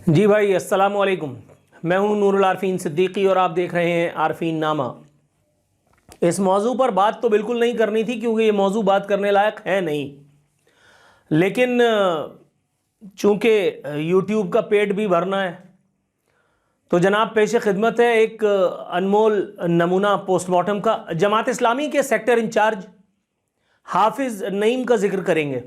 جی بھائی السلام علیکم، میں ہوں نور العارفین صدیقی اور آپ دیکھ رہے ہیں عارفین نامہ۔ اس موضوع پر بات تو بالکل نہیں کرنی تھی کیونکہ یہ موضوع بات کرنے لائق ہے نہیں، لیکن چونکہ یوٹیوب کا پیٹ بھی بھرنا ہے تو جناب پیش خدمت ہے ایک انمول نمونہ پوسٹ مارٹم کا۔ جماعت اسلامی کے سیکٹر انچارج حافظ نعیم کا ذکر کریں گے۔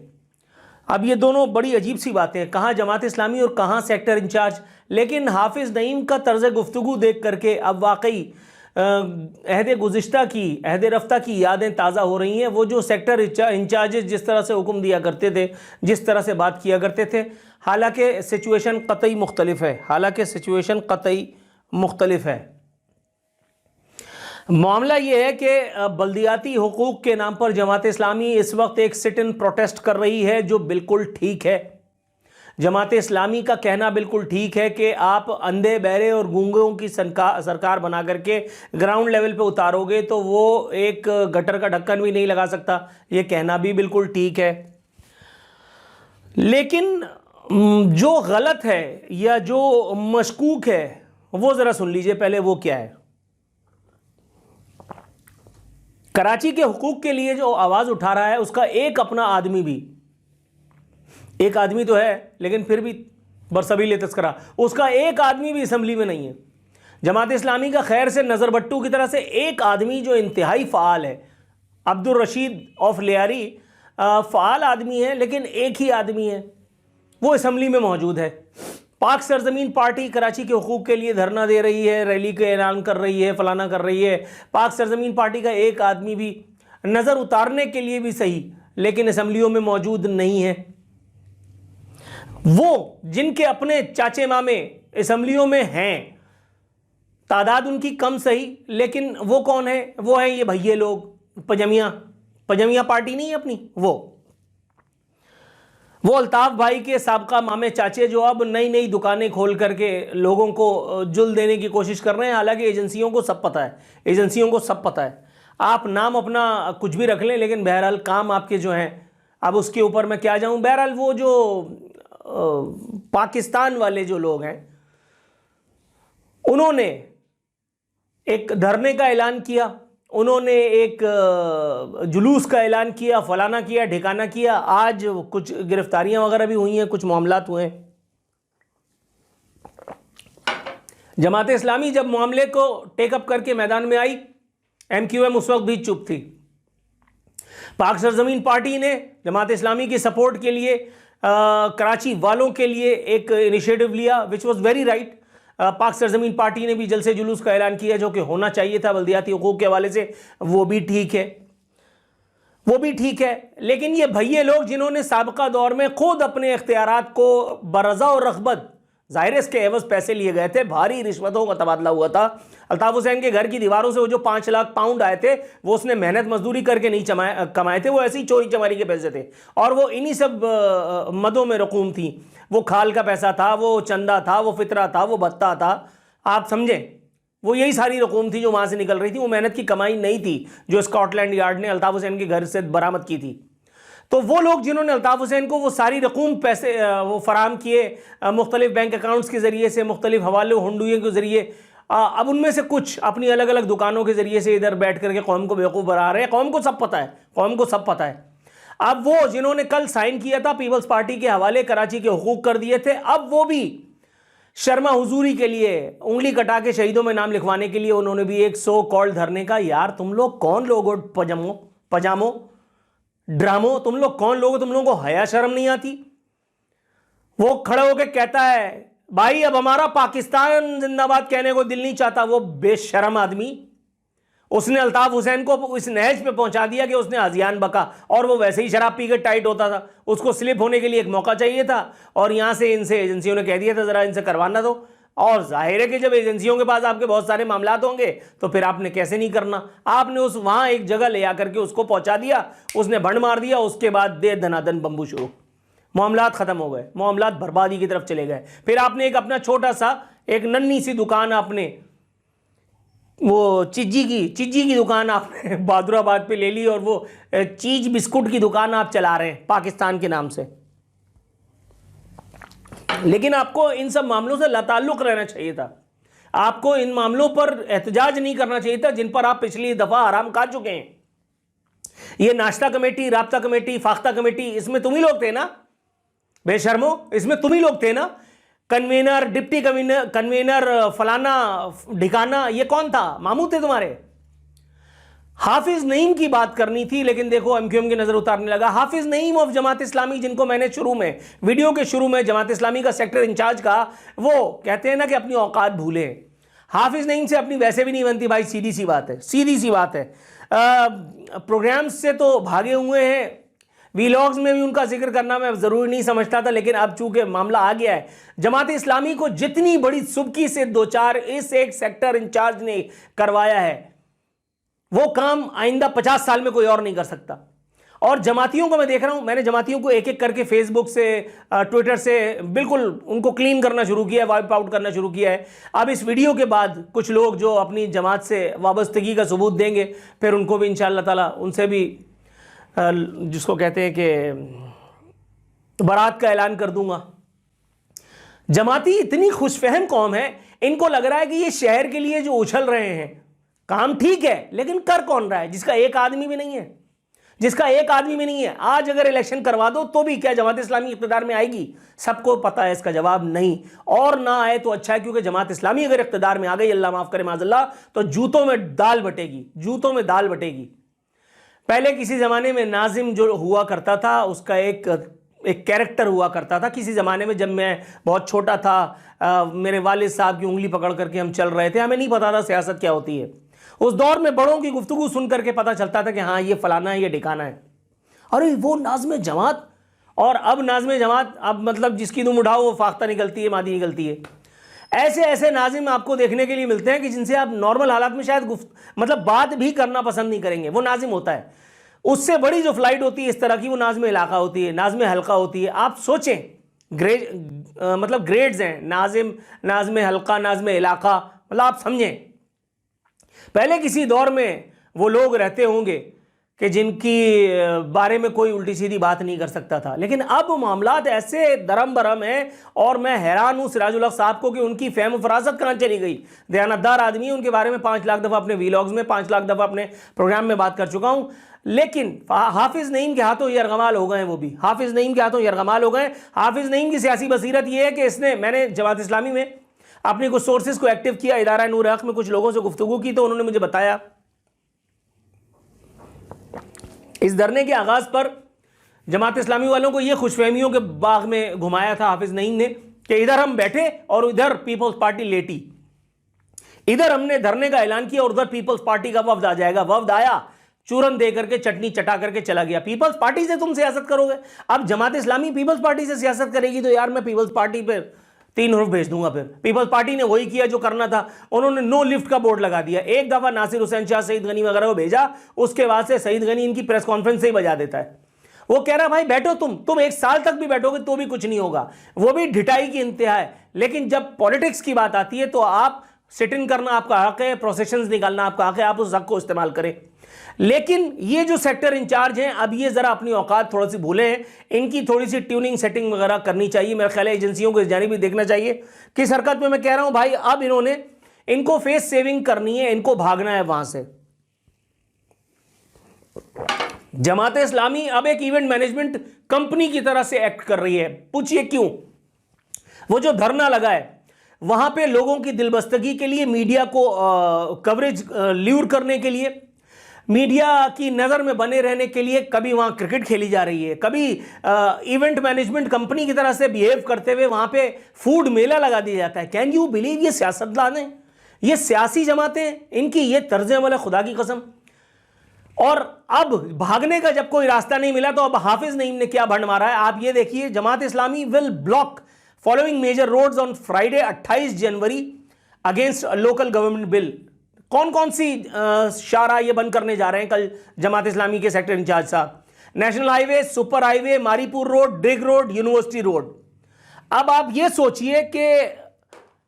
اب یہ دونوں بڑی عجیب سی باتیں ہیں، کہاں جماعت اسلامی اور کہاں سیکٹر انچارج، لیکن حافظ نعیم کا طرز گفتگو دیکھ کر کے اب واقعی عہد گزشتہ کی، عہد رفتہ کی یادیں تازہ ہو رہی ہیں۔ وہ جو سیکٹر انچارجز جس طرح سے حکم دیا کرتے تھے، جس طرح سے بات کیا کرتے تھے، حالانکہ سچویشن قطعی مختلف ہے۔ معاملہ یہ ہے کہ بلدیاتی حقوق کے نام پر جماعت اسلامی اس وقت ایک سٹ ان پروٹیسٹ کر رہی ہے جو بالکل ٹھیک ہے۔ جماعت اسلامی کا کہنا بالکل ٹھیک ہے کہ آپ اندھے بہرے اور گونگوں کی سرکار بنا کر کے گراؤنڈ لیول پہ اتارو گے تو وہ ایک گٹر کا ڈھکن بھی نہیں لگا سکتا، یہ کہنا بھی بالکل ٹھیک ہے۔ لیکن جو غلط ہے یا جو مشکوک ہے وہ ذرا سن لیجئے پہلے وہ کیا ہے۔ کراچی کے حقوق کے لیے جو آواز اٹھا رہا ہے اس کا ایک اپنا آدمی بھی، ایک آدمی تو ہے لیکن پھر بھی برسبیل تذکرہ، اس کا ایک آدمی بھی اسمبلی میں نہیں ہے۔ جماعت اسلامی کا خیر سے نظر بٹو کی طرح سے ایک آدمی جو انتہائی فعال ہے، عبدالرشید آف لیاری، فعال آدمی ہے لیکن ایک ہی آدمی ہے، وہ اسمبلی میں موجود ہے۔ پاک سرزمین پارٹی کراچی کے حقوق کے لیے دھرنا دے رہی ہے، ریلی کا اعلان کر رہی ہے، فلانا کر رہی ہے۔ پاک سرزمین پارٹی کا ایک آدمی بھی نظر اتارنے کے لیے بھی صحیح لیکن اسمبلیوں میں موجود نہیں ہے۔ وہ جن کے اپنے چاچے مامے اسمبلیوں میں ہیں، تعداد ان کی کم صحیح لیکن وہ کون ہے؟ وہ ہیں یہ بھائیے لوگ، پجمیاں پارٹی نہیں ہے اپنی، وہ الطاف بھائی کے سابقہ مامے چاچے جو اب نئی دکانیں کھول کر کے لوگوں کو جل دینے کی کوشش کر رہے ہیں، حالانکہ ایجنسیوں کو سب پتہ ہے۔ آپ نام اپنا کچھ بھی رکھ لیں لیکن بہرحال کام آپ کے جو ہیں، اب اس کے اوپر میں کیا جاؤں۔ بہرحال وہ جو پاکستان والے جو لوگ ہیں انہوں نے ایک دھرنے کا اعلان کیا، انہوں نے ایک جلوس کا اعلان کیا، فلانا کیا، ڈھکانا کیا، آج کچھ گرفتاریاں وغیرہ بھی ہوئی ہیں، کچھ معاملات ہوئے ہیں۔ جماعت اسلامی جب معاملے کو ٹیک اپ کر کے میدان میں آئی، ایم کیو ایم اس وقت بھی چپ تھی۔ پاک سرزمین پارٹی نے جماعت اسلامی کی سپورٹ کے لیے کراچی والوں کے لیے ایک انیشیٹو لیا which was very right۔ پاک سرزمین پارٹی نے بھی جلسے جلوس کا اعلان کیا جو کہ ہونا چاہیے تھا بلدیاتی حقوق کے حوالے سے، وہ بھی ٹھیک ہے۔ لیکن یہ بھائیے لوگ جنہوں نے سابقہ دور میں خود اپنے اختیارات کو برضا اور رغبت، ظاہر اس کے عوض پیسے لیے گئے تھے، بھاری رشوتوں کا تبادلہ ہوا تھا۔ الطاف حسین کے گھر کی دیواروں سے وہ جو 5 لاکھ پاؤنڈ آئے تھے وہ اس نے محنت مزدوری کر کے نہیں کمائے تھے، وہ ایسی چوری چماری کے پیسے تھے اور وہ انہی سب مدوں میں رقوم تھی۔ وہ کھال کا پیسہ تھا، وہ چندہ تھا، وہ فطرہ تھا، وہ بھتہ تھا، آپ سمجھیں، وہ یہی ساری رقوم تھی جو وہاں سے نکل رہی تھی۔ وہ محنت کی کمائی نہیں تھی جو اسکاٹ لینڈ یارڈ نے الطاف حسین کے گھر سے برآمد کی تھی۔ تو وہ لوگ جنہوں نے الطاف حسین کو وہ ساری رقوم پیسے وہ فراہم کیے مختلف بینک اکاؤنٹس کے ذریعے سے، مختلف حوالے ہنڈوئیں کے ذریعے، اب ان میں سے کچھ اپنی الگ الگ دکانوں کے ذریعے سے ادھر بیٹھ کر کے قوم کو بیوقوف بنا رہے ہیں۔ قوم کو سب پتہ ہے۔ اب وہ جنہوں نے کل سائن کیا تھا پیپلز پارٹی کے حوالے کراچی کے حقوق کر دیے تھے، اب وہ بھی شرما حضوری کے لیے، انگلی کٹا کے شہیدوں میں نام لکھوانے کے لیے انہوں نے بھی ایک سو کال دھرنے کا۔ یار تم لوگ کون لوگ ہو؟ پجاموں ڈراموں، تم لوگ کون لوگ ہو؟ تم لوگوں کو حیا شرم نہیں آتی؟ وہ کھڑے ہو کے کہتا ہے بھائی اب ہمارا پاکستان زندہ باد کہنے کو دل نہیں چاہتا۔ وہ بے شرم آدمی، اس نے الطاف حسین کو اس نہج پہ پہنچا دیا کہ اس نے ہذیان بکا، اور وہ ویسے ہی شراب پی کے ٹائٹ ہوتا تھا، اس کو سلپ ہونے کے لیے ایک موقع چاہیے تھا، اور یہاں سے ان سے ایجنسیوں نے کہہ دیا تھا ذرا ان سے کروانا دو۔ اور ظاہر ہے کہ جب ایجنسیوں کے پاس آپ کے بہت سارے معاملات ہوں گے تو پھر آپ نے کیسے نہیں کرنا۔ آپ نے اس وہاں ایک جگہ لے آ کر کے اس کو پہنچا دیا، اس نے بھنڈ مار دیا، اس کے بعد دے دنادن بمبو شروع، معاملات ختم ہو گئے، معاملات بربادی کی طرف چلے گئے۔ پھر آپ نے ایک اپنا چھوٹا سا ایک ننھی سی دکان، آپ نے وہ چیجی کی دکان آپ نے بہادر آباد پہ لے لی، اور وہ چیز بسکٹ کی دکان آپ چلا رہے ہیں پاکستان کے نام سے۔ لیکن آپ کو ان سب معاملوں سے لاتعلق رہنا چاہیے تھا. آپ کو ان معاملوں پر احتجاج نہیں کرنا چاہیے تھا جن پر آپ پچھلی دفعہ آرام کھا چکے ہیں. یہ ناشتہ کمیٹی, رابطہ کمیٹی, فاختہ کمیٹی, اس میں تم ہی لوگ تھے نا بے شرمو, اس میں تم ہی لوگ تھے نا. کنوینر, ڈپٹی کنوینر, فلانا ڈھکانا, یہ کون تھا؟ ماموں تھے تمہارے. حافظ نعیم کی بات کرنی تھی لیکن دیکھو ایم کیو ایم کی نظر اتارنے لگا. حافظ نعیم آف جماعت اسلامی, جن کو میں نے ویڈیو کے شروع میں جماعت اسلامی کا سیکٹر انچارج کہا, وہ کہتے ہیں نا کہ اپنی اوقات بھولیں. حافظ نعیم سے اپنی ویسے بھی نہیں بنتی بھائی, سیدھی سی بات ہے. پروگرامز سے تو بھاگے ہوئے ہیں, ویلاگز میں بھی ان کا ذکر کرنا میں ضروری نہیں سمجھتا تھا, لیکن اب چونکہ معاملہ آ گیا ہے, جماعت اسلامی کو جتنی بڑی سبکی سے دو چار اس ایک سیکٹر انچارج نے کروایا ہے, وہ کام آئندہ 50 سال میں کوئی اور نہیں کر سکتا. اور جماعتیوں کو میں دیکھ رہا ہوں, میں نے جماعتیوں کو ایک ایک کر کے فیس بک سے, ٹویٹر سے بالکل ان کو کلین کرنا شروع کیا ہے, وائپ آؤٹ کرنا شروع کیا ہے. اب اس ویڈیو کے بعد کچھ لوگ جو اپنی جماعت سے وابستگی کا ثبوت دیں گے, پھر ان کو بھی انشاءاللہ تعالیٰ ان سے بھی جس کو کہتے ہیں کہ برات کا اعلان کر دوں گا. جماعتی اتنی خوش فہم قوم ہے, ان کو لگ رہا ہے کہ یہ شہر کے لیے جو اچھل رہے ہیں کام ٹھیک ہے, لیکن کر کون رہا ہے؟ جس کا ایک آدمی بھی نہیں ہے. آج اگر الیکشن کروا دو تو بھی کیا جماعت اسلامی اقتدار میں آئے گی؟ سب کو پتا ہے اس کا جواب نہیں, اور نہ آئے تو اچھا ہے, کیونکہ جماعت اسلامی اگر اقتدار میں آ گئی, اللہ معاف کرے معاذ اللہ, تو جوتوں میں دال بٹے گی. پہلے کسی زمانے میں ناظم جو ہوا کرتا تھا, اس کا ایک کیریکٹر ہوا کرتا تھا. کسی زمانے میں جب میں بہت چھوٹا تھا, میرے والد صاحب کی انگلی پکڑ کر کے ہم چل رہے تھے, ہمیں نہیں پتا تھا سیاست کیا ہوتی ہے. اس دور میں بڑوں کی گفتگو سن کر کے پتا چلتا تھا کہ ہاں یہ فلانا ہے, یہ ڈھکانا ہے. اور وہ ناظم جماعت, اور اب ناظم جماعت اب مطلب جس کی تم اٹھاؤ وہ فاختہ نکلتی ہے, مادی نکلتی ہے. ایسے ناظم آپ کو دیکھنے کے لیے ملتے ہیں کہ جن سے آپ نارمل حالات میں شاید مطلب بات بھی کرنا پسند نہیں کریں گے. وہ ناظم ہوتا ہے. اس سے بڑی جو فلائٹ ہوتی ہے اس طرح کی, وہ ناظم علاقہ ہوتی ہے, ناظم حلقہ ہوتی ہے. آپ سوچیں, مطلب گریڈز ہیں, ناظم حلقہ, ناظم علاقہ, مطلب آپ سمجھیں. پہلے کسی دور میں وہ لوگ رہتے ہوں گے کہ جن کی بارے میں کوئی الٹی سیدھی بات نہیں کر سکتا تھا, لیکن اب معاملات ایسے درم برم ہیں, اور میں حیران ہوں سراج الحق صاحب کو کہ ان کی فہم و فراست کہاں چلی گئی. دیانتدار آدمی, ان کے بارے میں 5 لاکھ دفعہ اپنے ویلاگز میں, 5 لاکھ دفعہ اپنے پروگرام میں بات کر چکا ہوں. لیکن حافظ نعیم کے ہاتھوں یرغمال ہو گئے ہیں. وہ بھی حافظ نعیم کے ہاتھوں یرغمال ہو گئے. حافظ نعیم کی سیاسی بصیرت یہ ہے کہ میں نے جماعت اسلامی میں اپنی کچھ سورسز کو ایکٹیو کیا, ادارہ نور حق میں کچھ لوگوں سے گفتگو کی, تو انہوں نے مجھے بتایا اس دھرنے کے آغاز پر جماعت اسلامی والوں کو یہ خوش فہمیوں کے باغ میں گھمایا تھا حافظ نعیم نے کہ ادھر ہم بیٹھے اور ادھر پیپلز پارٹی لیٹی. ادھر ہم نے دھرنے کا اعلان کیا اور ادھر پیپلز پارٹی کا وفد آ جائے گا. وفد آیا, چورن دے کر کے, چٹنی چٹا کر کے چلا گیا. پیپلز پارٹی سے تم سیاست کرو گے؟ اب جماعت اسلامی پیپلز پارٹی سے سیاست کرے گی تو یار میں پیپلز پارٹی پہ 3 حروف بھیج دوں گا. پھر پیپلز پارٹی نے وہی کیا جو کرنا تھا, انہوں نے نو لفٹ کا بورڈ لگا دیا. ایک دفعہ ناصر حسین شاہ, سعید غنی وغیرہ کو بھیجا, اس کے بعد سے سعید غنی ان کی پریس کانفرنس سے ہی بجا دیتا ہے. وہ کہہ رہا بھائی بیٹھو, تم 1 سال تک بھی بیٹھو گے تو بھی کچھ نہیں ہوگا. وہ بھی ڈھٹائی کی انتہا ہے. لیکن جب پولیٹکس کی بات آتی ہے تو آپ سٹ ان کرنا آپ کا حق ہے, پروسیشنز نکالنا آپ کا حق ہے, آپ اس حق کو استعمال کریں. لیکن یہ جو سیکٹر انچارج ہیں, اب یہ ذرا اپنی اوقات تھوڑا سی بھولے ہیں, ان کی تھوڑی سی ٹیوننگ سیٹنگ وغیرہ کرنی چاہیے. میرا خیال ہے ایجنسیوں کو اس جانب بھی دیکھنا چاہیے. کس حرکت میں کہہ رہا ہوں بھائی, اب ان کو فیس سیونگ کرنی ہے, ان کو بھاگنا ہے وہاں سے. جماعت اسلامی اب ایک ایونٹ مینجمنٹ کمپنی کی طرح سے ایکٹ کر رہی ہے. پوچھئے کیوں؟ وہ جو دھرنا لگا ہے وہاں پہ لوگوں کی دلبستگی کے لیے, میڈیا کو کوریج لیور کرنے کے لیے, میڈیا کی نظر میں بنے رہنے کے لیے, کبھی وہاں کرکٹ کھیلی جا رہی ہے, کبھی ایونٹ مینجمنٹ کمپنی کی طرح سے بیہیو کرتے ہوئے وہاں پہ فوڈ میلہ لگا دیا جاتا ہے. Can you believe? یہ سیاستدان ہیں, یہ سیاسی جماعتیں, ان کی یہ طرز عمل ہے, خدا کی قسم. اور اب بھاگنے کا جب کوئی راستہ نہیں ملا تو اب حافظ نعیم نے کیا بھنڈ مارا ہے آپ یہ دیکھیے. Jamaat Islami will block following major roads on Friday 28 January against local government bill. کون سی شاہراہ یہ بند کرنے جا رہے ہیں کل جماعت اسلامی کے سیکٹر انچارج صاحب؟ نیشنل ہائی وے, سپر ہائی وے, ماری پور road, drug road, university road. اب آپ یہ سوچئے کہ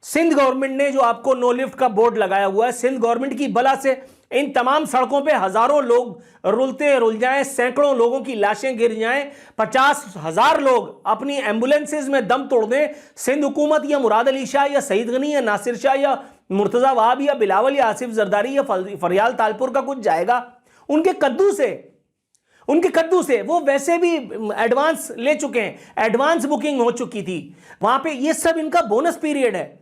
سندھ گورنمنٹ نے جو آپ کو نو لفٹ کا بورڈ لگایا ہوا ہے, سندھ گورنمنٹ کی بلا سے ان تمام سڑکوں پہ ہزاروں لوگ رلتے رل جائیں، سینکڑوں لوگوں کی لاشیں گر جائیں، 50,000 لوگ اپنی ایمبولینسز میں دم توڑ دیں، سندھ حکومت یا مراد علی شاہ یا سعید غنی یا ناصر شاہ یا مرتضی وہاب یا بلاول یا آصف زرداری یا فریال تالپور کا کچھ جائے گا؟ ان کے کدو سے وہ ویسے بھی ایڈوانس لے چکے ہیں، ایڈوانس بکنگ ہو چکی تھی وہاں پہ. یہ سب ان کا بونس پیریڈ ہے.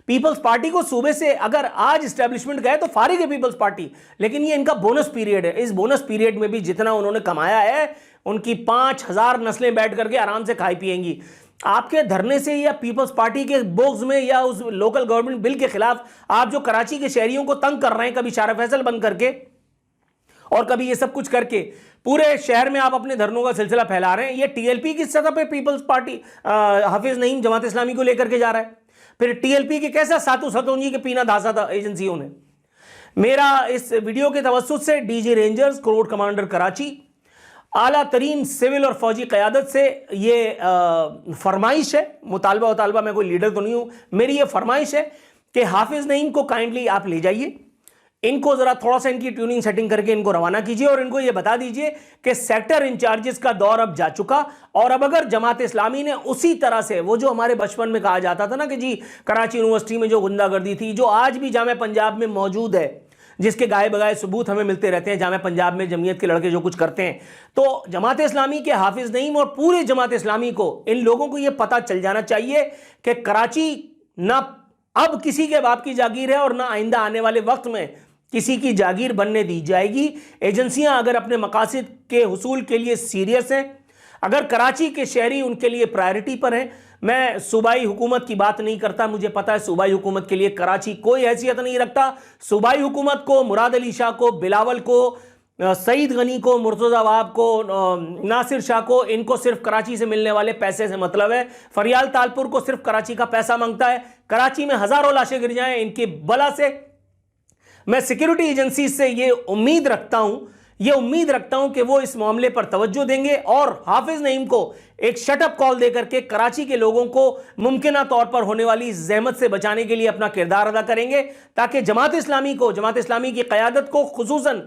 پیپلز پارٹی کو صوبے سے اگر آج اسٹیبلشمنٹ گئے تو فارغ ہے پیپلز پارٹی، لیکن یہ ان کا بونس پیریڈ ہے. اس بونس پیریڈ میں بھی جتنا انہوں نے کمایا ہے ان کی 5,000 نسلیں بیٹھ کر کے آرام سے کھائی پیئیں گی. آپ کے دھرنے سے یا پیپلز پارٹی کے بغض میں یا اس لوکل گورنمنٹ بل کے خلاف آپ جو کراچی کے شہریوں کو تنگ کر رہے ہیں، کبھی شارع فیصل بند کر کے اور کبھی یہ سب کچھ کر کے پورے شہر میں آپ اپنے دھرنوں کا سلسلہ پھیلا رہے ہیں. یہ ٹی ایل پی کی سطح پہ پیپلز پارٹی حافظ نعیم جماعت اسلامی کو لے کر کے جا رہا ہے. پھر ٹی ایل پی کے کیسا ساتو ستونجی کے پینا دھاسا تھا ایجنسیوں نے. میرا اس ویڈیو کے توسط سے D G Rangers corps commander Karachi, اعلیٰ ترین سول اور فوجی قیادت سے یہ فرمائش ہے، مطالبہ میں کوئی لیڈر تو نہیں ہوں، میری یہ فرمائش ہے کہ حافظ نعیم کو کائنڈلی آپ لے جائیے، ان کو ذرا تھوڑا سا ان کی ٹیوننگ سیٹنگ کر کے ان کو روانہ کیجئے اور ان کو یہ بتا دیجئے کہ سیکٹر انچارجز کا دور اب جا چکا. اور اب اگر جماعت اسلامی نے اسی طرح سے وہ جو ہمارے بچپن میں کہا جاتا تھا نا کہ جی کراچی یونیورسٹی میں جو غنڈہ گردی تھی، جو آج بھی جامعہ پنجاب میں موجود ہے، جس کے گائے بگائے ثبوت ہمیں ملتے رہتے ہیں، جامعہ پنجاب میں جمعیت کے لڑکے جو کچھ کرتے ہیں، تو جماعت اسلامی کے حافظ نعیم اور پورے جماعت اسلامی کو، ان لوگوں کو یہ پتہ چل جانا چاہیے کہ کراچی نہ اب کسی کے باپ کی جاگیر ہے اور نہ آئندہ آنے والے وقت میں کسی کی جاگیر بننے دی جائے گی. ایجنسیاں اگر اپنے مقاصد کے حصول کے لیے سیریس ہیں، اگر کراچی کے شہری ان کے لیے پرائرٹی پر ہیں، میں صوبائی حکومت کی بات نہیں کرتا، مجھے پتا ہے صوبائی حکومت کے لیے کراچی کوئی حیثیت نہیں رکھتا. صوبائی حکومت کو مراد علی شاہ کو، بلاول کو، سعید غنی کو، مرتضی وہاب کو، ناصر شاہ کو، ان کو صرف کراچی سے ملنے والے پیسے سے مطلب ہے. فریال تالپور کو صرف کراچی کا پیسہ مانگتا ہے. کراچی میں ہزاروں لاشیں گر جائیں ان کی بلا سے. میں سیکیورٹی ایجنسی سے یہ امید رکھتا ہوں کہ وہ اس معاملے پر توجہ دیں گے اور حافظ نعیم کو ایک شٹ اپ کال دے کر کے کراچی کے لوگوں کو ممکنہ طور پر ہونے والی زحمت سے بچانے کے لیے اپنا کردار ادا کریں گے، تاکہ جماعت اسلامی کی قیادت کو، خصوصاً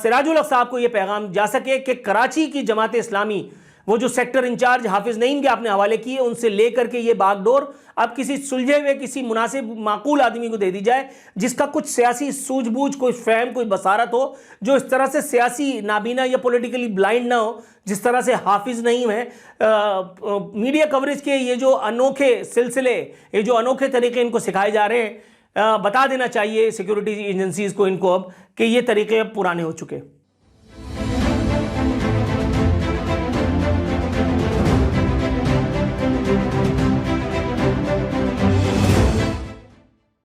سراج الحق صاحب کو یہ پیغام جا سکے کہ کراچی کی جماعت اسلامی، وہ جو سیکٹر انچارج حافظ نعیم کے آپ نے حوالے کیے، ان سے لے کر کے یہ باغ ڈور اب کسی سلجھے ہوئے، کسی مناسب معقول آدمی کو دے دی جائے، جس کا کچھ سیاسی سوجھ بوجھ، کوئی فہم، کوئی بصارت ہو، جو اس طرح سے سیاسی نابینا یا پولیٹیکلی بلائنڈ نہ ہو جس طرح سے حافظ نعیم ہے. میڈیا کوریج کے یہ جو انوکھے سلسلے، یہ جو انوکھے طریقے ان کو سکھائے جا رہے ہیں، بتا دینا چاہیے سیکیورٹی ایجنسیز کو ان کو اب کہ یہ طریقے اب پرانے ہو چکے.